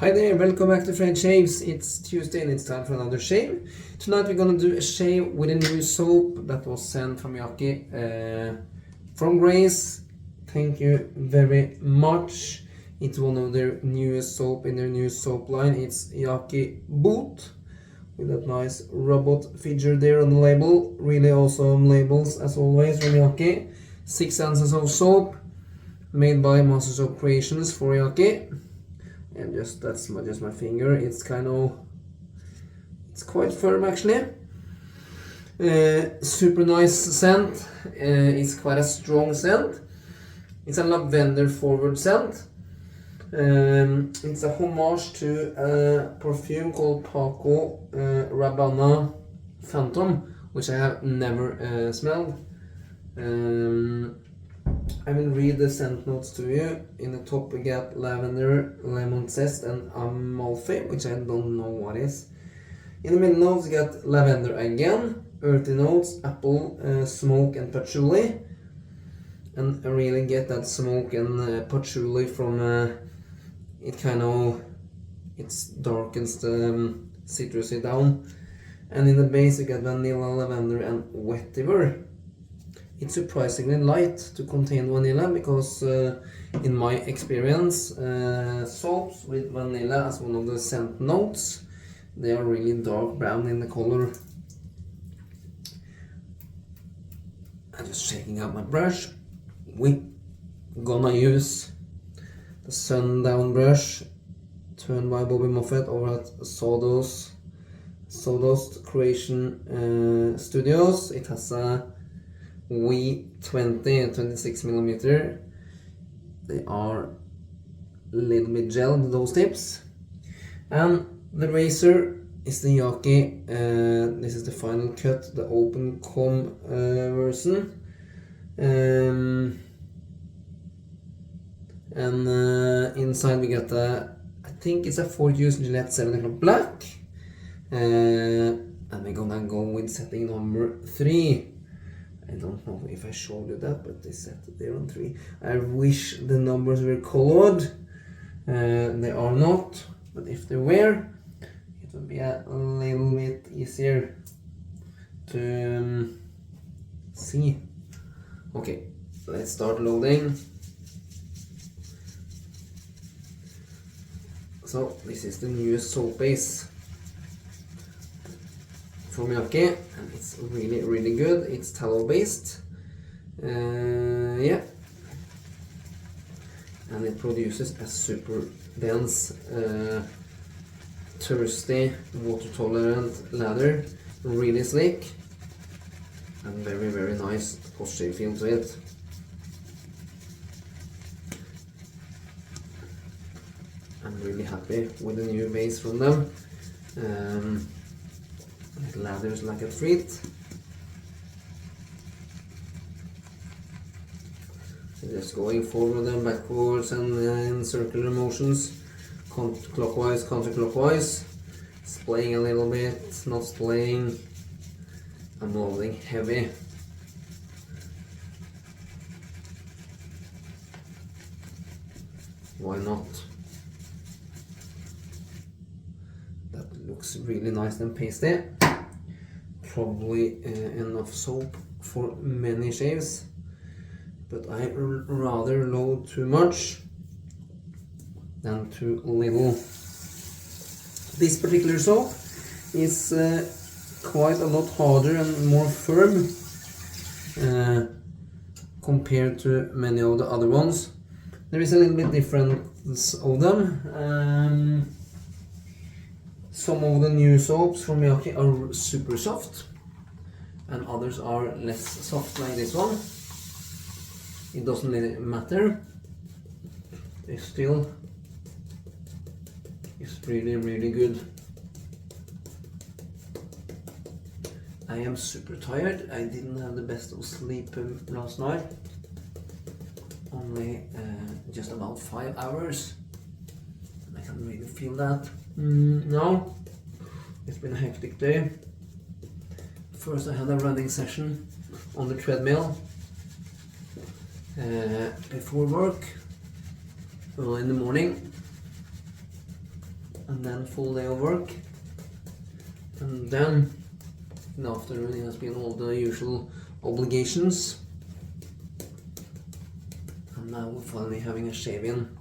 Hi there, welcome back to French Shaves. It's Tuesday and it's time for another shave. Tonight we're gonna do a shave with a new soap that was sent from Yaqi from Grace. Thank you very much. It's one of their newest soap in their new soap line. It's Yaqi Bot with that nice robot figure there on the label. Really awesome labels as always from Yaqi. 6 ounces of soap made by Sawdust Creations for Yaqi. And that's just my finger. It's quite firm actually. Super nice scent. It's quite a strong scent. It's a lavender forward scent. It's a homage to a perfume called Paco Rabanne Phantom, which I have never smelled. I will read the scent notes to you. In the top we get lavender, lemon zest and amalfi, which I don't know what is. In the middle notes we get lavender again, earthy notes, apple, smoke and patchouli. And I really get that smoke and patchouli from it darkens the citrusy down. And in the base you get vanilla, lavender and vetiver. It's surprisingly light to contain vanilla because in my experience soaps with vanilla as one of the scent notes, they are really dark brown in the color. I'm just shaking out my brush. We're gonna use the sundown brush turned by Bobby Moffett over at Sawdust Creation Studios. It has a V20 and 26mm. They are a little bit gelled, those tips. And the razor is the Yaqi. This is the Final Cut, the open comb version. Inside we get I think it's a 4-use Gillette 7 o'clock black. And we're gonna go with setting number 3. I don't know if I showed you that, but they set it there on 3. I wish the numbers were colored. They are not, but if they were, it would be a little bit easier to see. Okay, let's start loading. So this is the newest soap base from Yaqi, and it's really good. It's tallow based, yeah, and it produces a super dense, thirsty, water tolerant lather, really slick, and very nice post-shave feel to it. I'm really happy with the new base from them. It lathers like a treat. Just going forward and backwards and in circular motions, clockwise, counterclockwise, splaying a little bit, not splaying. I'm loading heavy. Why not? That looks really nice and pasty. Probably enough soap for many shaves, but I rather load too much than too little. This particular soap is quite a lot harder and more firm compared to many of the other ones. There is a little bit difference of them. Some of the new soaps from Yaqi are super soft and others are less soft, like this one. It doesn't really matter. It still is really good. I am super tired. I didn't have the best of sleep last night. Only just about 5 hours. I can really feel that. Now it's been a hectic day. First I had a running session on the treadmill before work, early in the morning. and then full day of work, and then in the afternoon it has been all the usual obligations, and now we're finally having a shave in.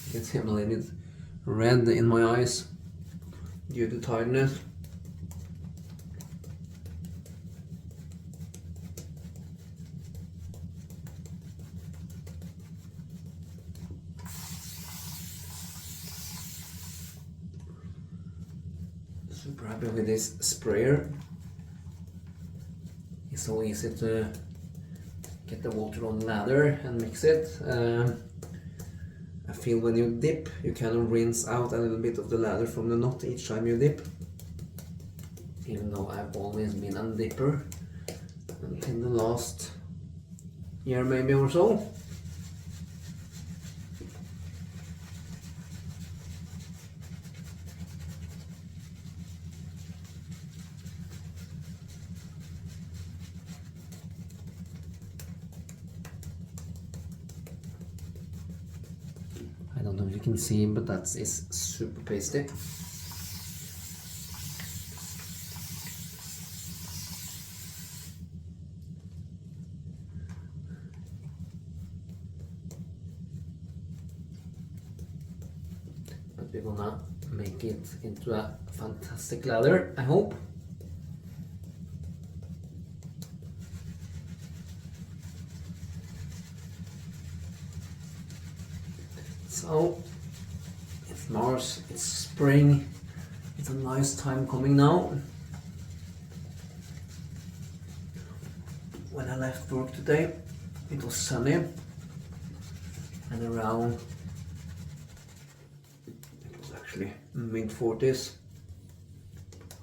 You can see I'm a little bit red in my eyes due to tiredness. Super happy with this sprayer. It's so easy to get the water on the lather and mix it. I feel when you dip, you kind of rinse out a little bit of the lather from the knot each time you dip. Even though I've always been a dipper until the last year maybe or so. I don't know if you can see, but that is super pasty. But we're gonna make it into a fantastic lather, I hope. So, it's March, it's spring, it's a nice time coming now. When I left work today, it was sunny and around, it was actually mid-40s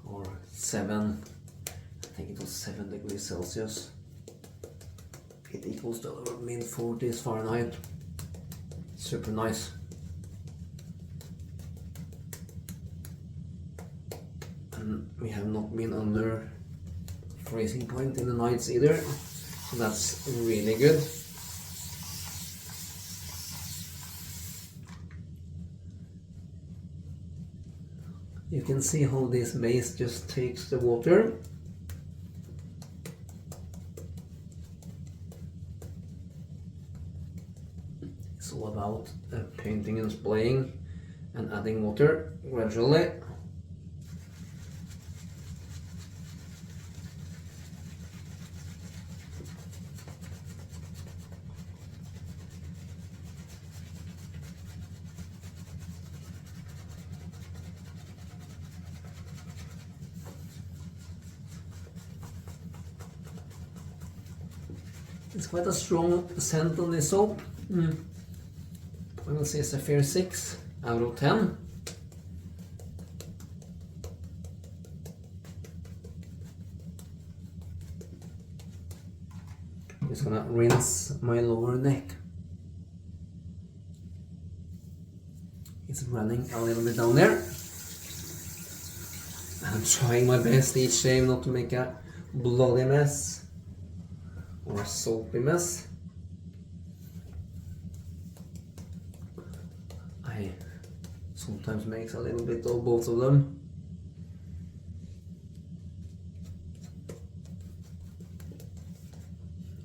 or 7, I think it was 7 degrees Celsius. It equals to mid-40s Fahrenheit. Super nice. And we have not been under freezing point in the nights either, so that's really good. You can see how this base just takes the water. It's all about painting and spraying and adding water gradually. It's quite a strong scent on this soap. I will say it's a fair 6 out of 10. Just gonna rinse my lower neck. It's running a little bit down there. I'm trying my best each shave not to make a bloody mess or a soapy mess. I sometimes makes a little bit of both of them.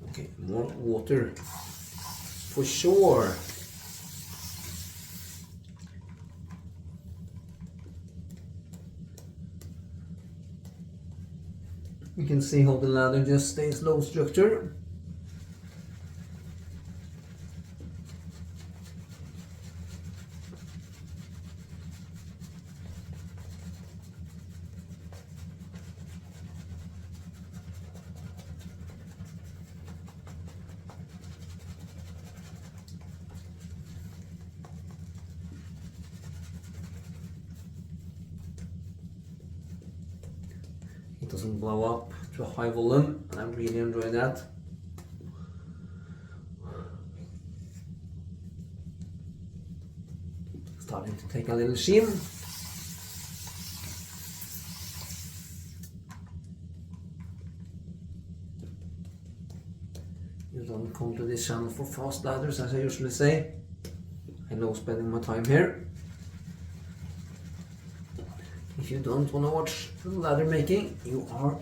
Okay, more water for sure. You can see how the lather just stays low structure. It doesn't blow up to a high volume, and I really enjoy that. Starting to take a little sheen. You don't come to this channel for fast ladders, as I usually say. I love spending my time here. If you don't want to watch the ladder making, you are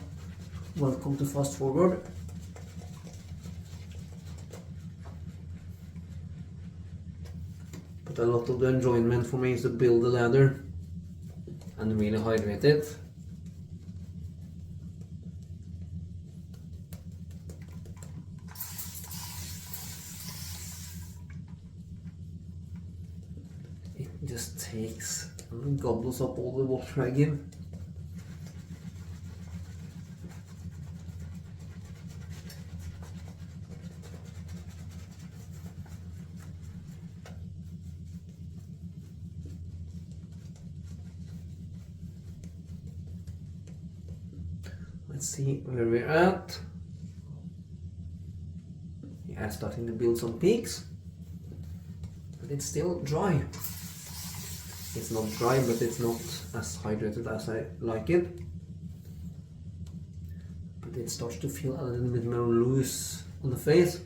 welcome to fast forward. But a lot of the enjoyment for me is to build the ladder and really hydrate it. It just takes and gobbles up all the water I give. Let's see where we're at. Yeah, starting to build some peaks, but it's still dry. It's not dry, but it's not as hydrated as I like it. But it starts to feel a little bit more loose on the face.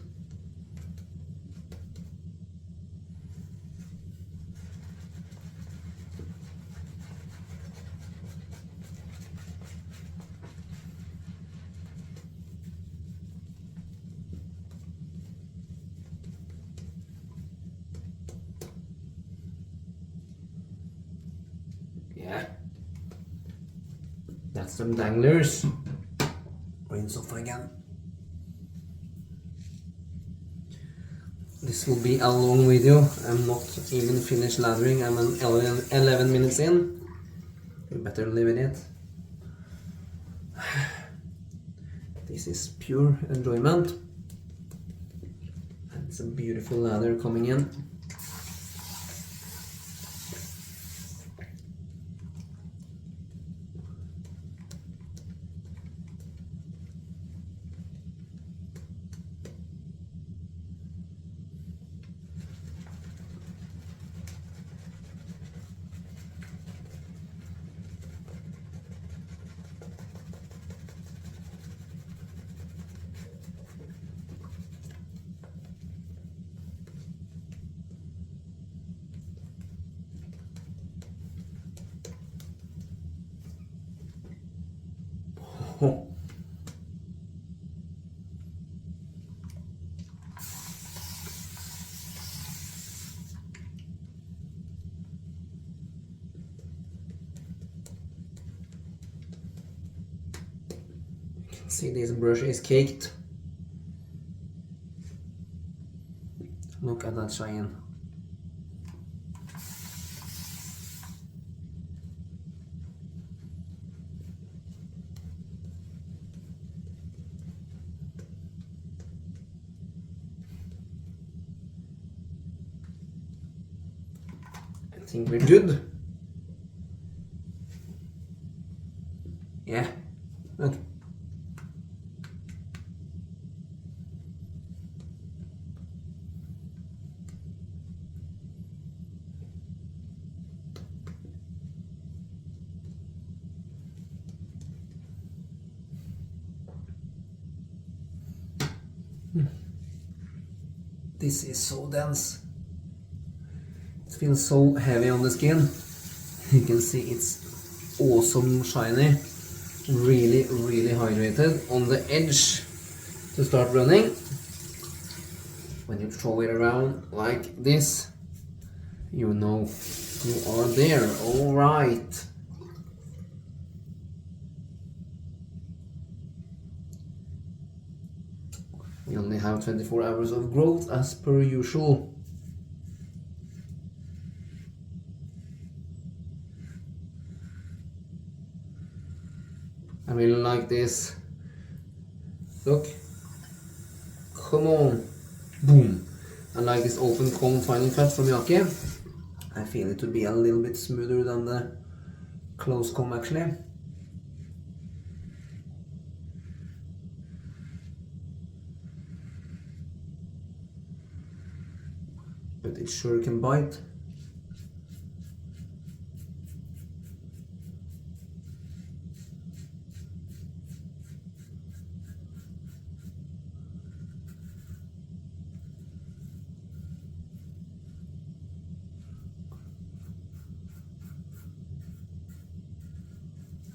Yeah, that's some danglers. Rinse off again. This will be a long video. I'm not even finished lathering. I'm an 11 minutes in. You better live in it. This is pure enjoyment. And it's a beautiful lather coming in. Oh. See, this brush is caked. Look at that shine. I think we're good. Yeah, look. This is so dense. It feels so heavy on the skin. You can see it's awesome shiny. Really, really hydrated on the edge to start running. When you throw it around like this, you know you are there. All right. We only have 24 hours of growth as per usual. I really like this. Look. Come on. Boom. I like this open comb final cut from Yaqi. I feel it to be a little bit smoother than the close comb actually. But it sure can bite.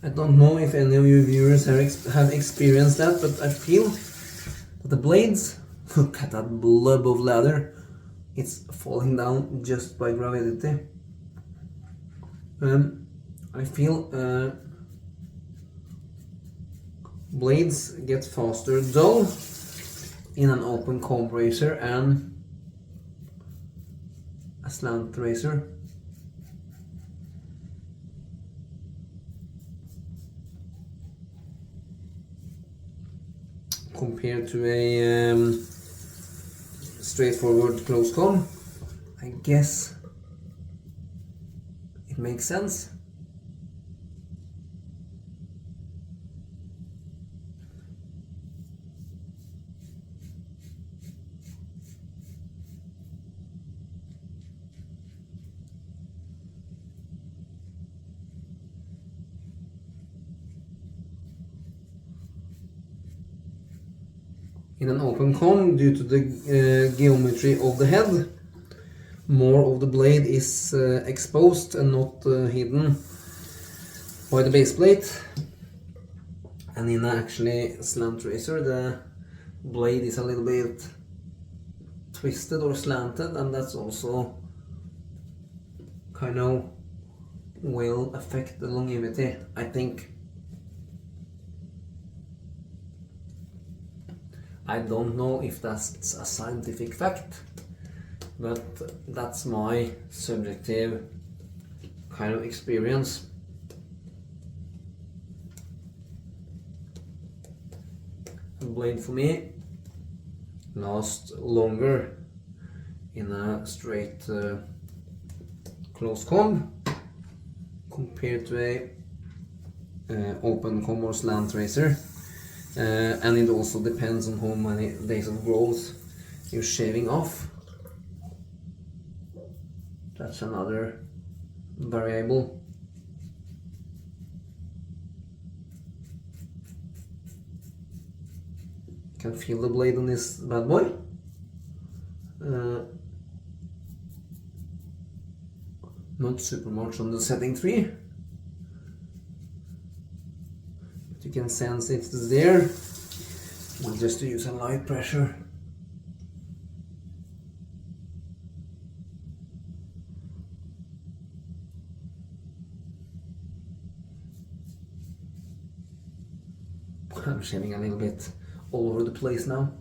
I don't know if any of you viewers have experienced that, but I feel that the blades, look at that blob of leather, it's falling down just by gravity. I feel blades get faster dull in an open comb razor and a slant razor. Compared to a straightforward close comb, I guess it makes sense. In an open comb, due to the geometry of the head, more of the blade is exposed and not hidden by the base plate. And in actually slant razor, the blade is a little bit twisted or slanted, and that's also kind of will affect the longevity, I think. I don't know if that's a scientific fact, but that's my subjective kind of experience. A blade for me lasts longer in a straight close comb compared to a open comb or slant razor. And it also depends on how many days of growth you're shaving off. That's another variable. Can feel the blade on this bad boy. Not super much on the setting 3. You can sense it's there, just to use a light pressure. I'm shaving a little bit all over the place now.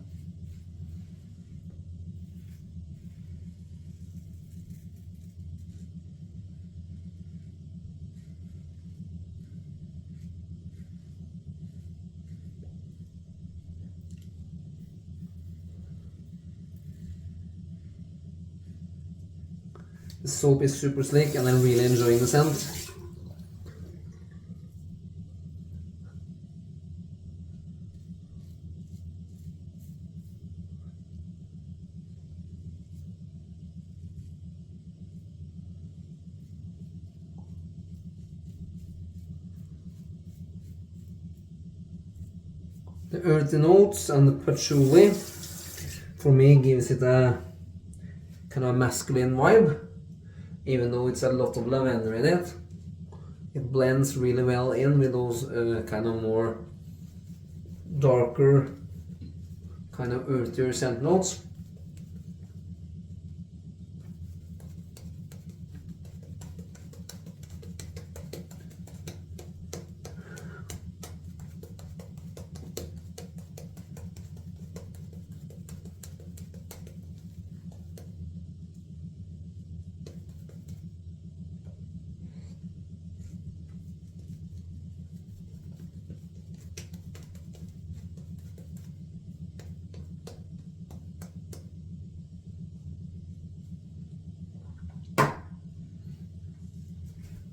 The soap is super slick and I'm really enjoying the scent. The earthy notes and the patchouli for me gives it a kind of a masculine vibe. Even though it's a lot of lavender in it, it blends really well in with those kind of more darker, kind of earthier scent notes.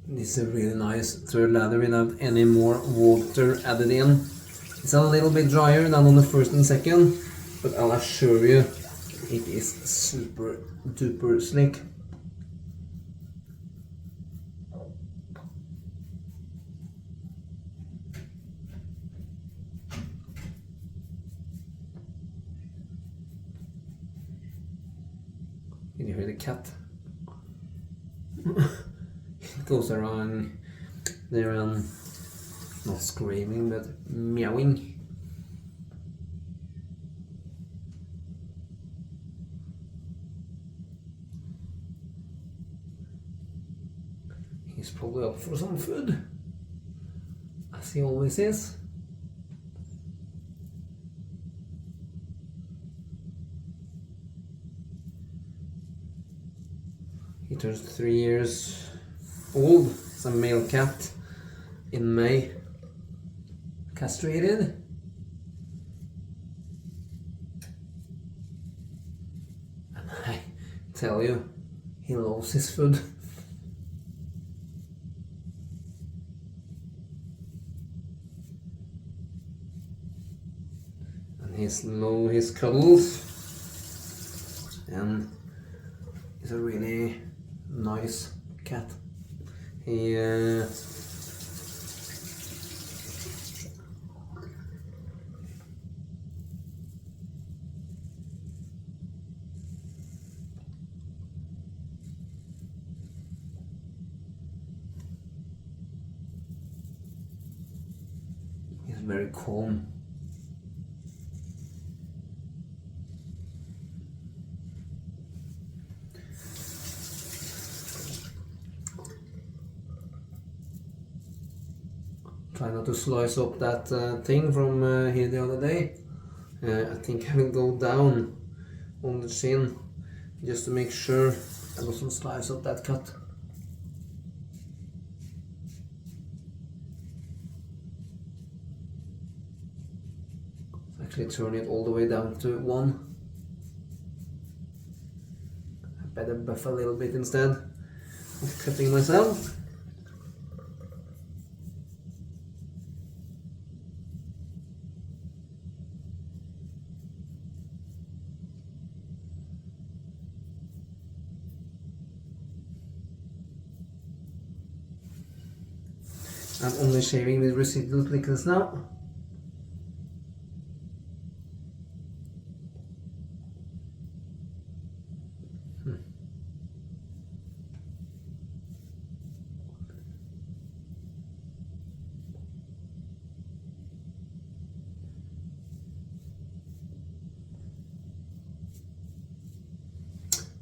This is a really nice third lather without any more water added in. It's a little bit drier than on the first and second, but I'll assure you it is super duper slick. Can you hear the cat? It goes around there and Not screaming, but meowing. He's probably up for some food, as he always is. He turns 3 years old. It's a male cat in May. Castrated. And I tell you, he loves his food. And he's low his cuddles. And he's a really nice cat. He he's very calm. Try not to slice up that thing from here the other day. I think I will go down on the chin just to make sure I doesn't slice up that cut. Actually turn it all the way down to 1. I better buff a little bit instead of cutting myself. I'm only shaving with residual thickness now.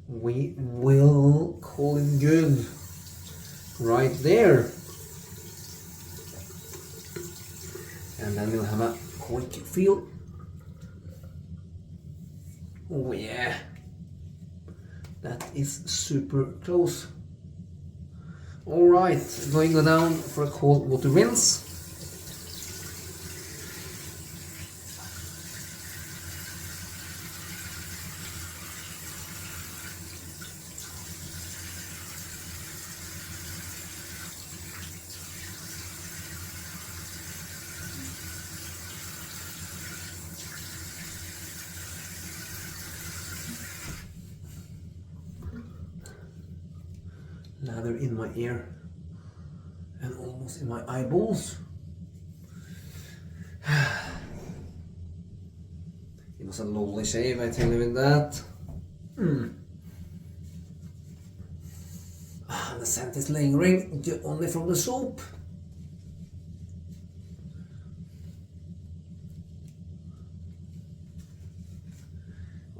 We will call it good right there. And then we'll have a quick feel. Oh yeah, that is super close. Alright, going down for a cold water rinse. Lather in my ear and almost in my eyeballs. It was a lovely shave, I tell you with that. The scent is lingering only from the soap.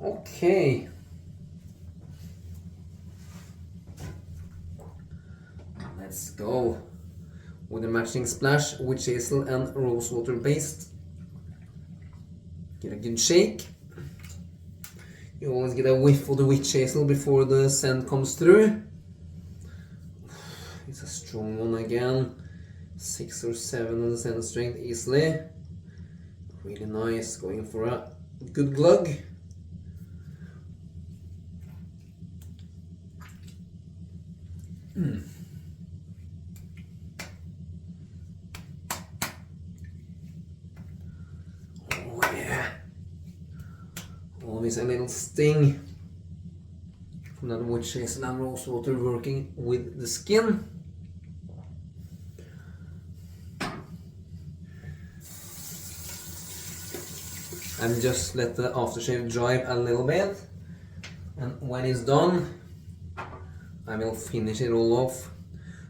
Okay. Let's go with a matching splash, witch hazel and rosewater based. Get a good shake. You always get a whiff of the witch hazel before the scent comes through. It's a strong one again. 6 or 7 on the scent strength easily. Really nice, going for a good glug. Always a little sting from that witch hazel and rosewater working with the skin. And just let the aftershave dry a little bit, and when it's done I will finish it all off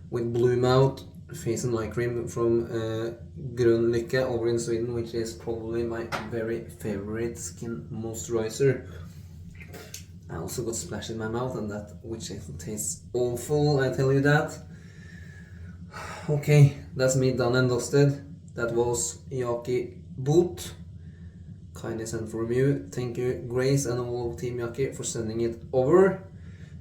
with Bloom Out face and eye cream from Grön Lycka over in Sweden, which is probably my very favorite skin moisturizer. I also got splash in my mouth, and that which tastes awful, I tell you that. Okay, that's me done and dusted. That was Yaqi Bot. Kindly sent for review. Thank you, Grace and all of Team Yaqi, for sending it over.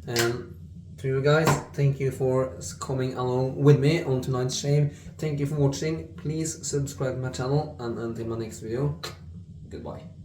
And to you guys, thank you for coming along with me on tonight's shave. Thank you for watching. Please subscribe to my channel, and until my next video, goodbye.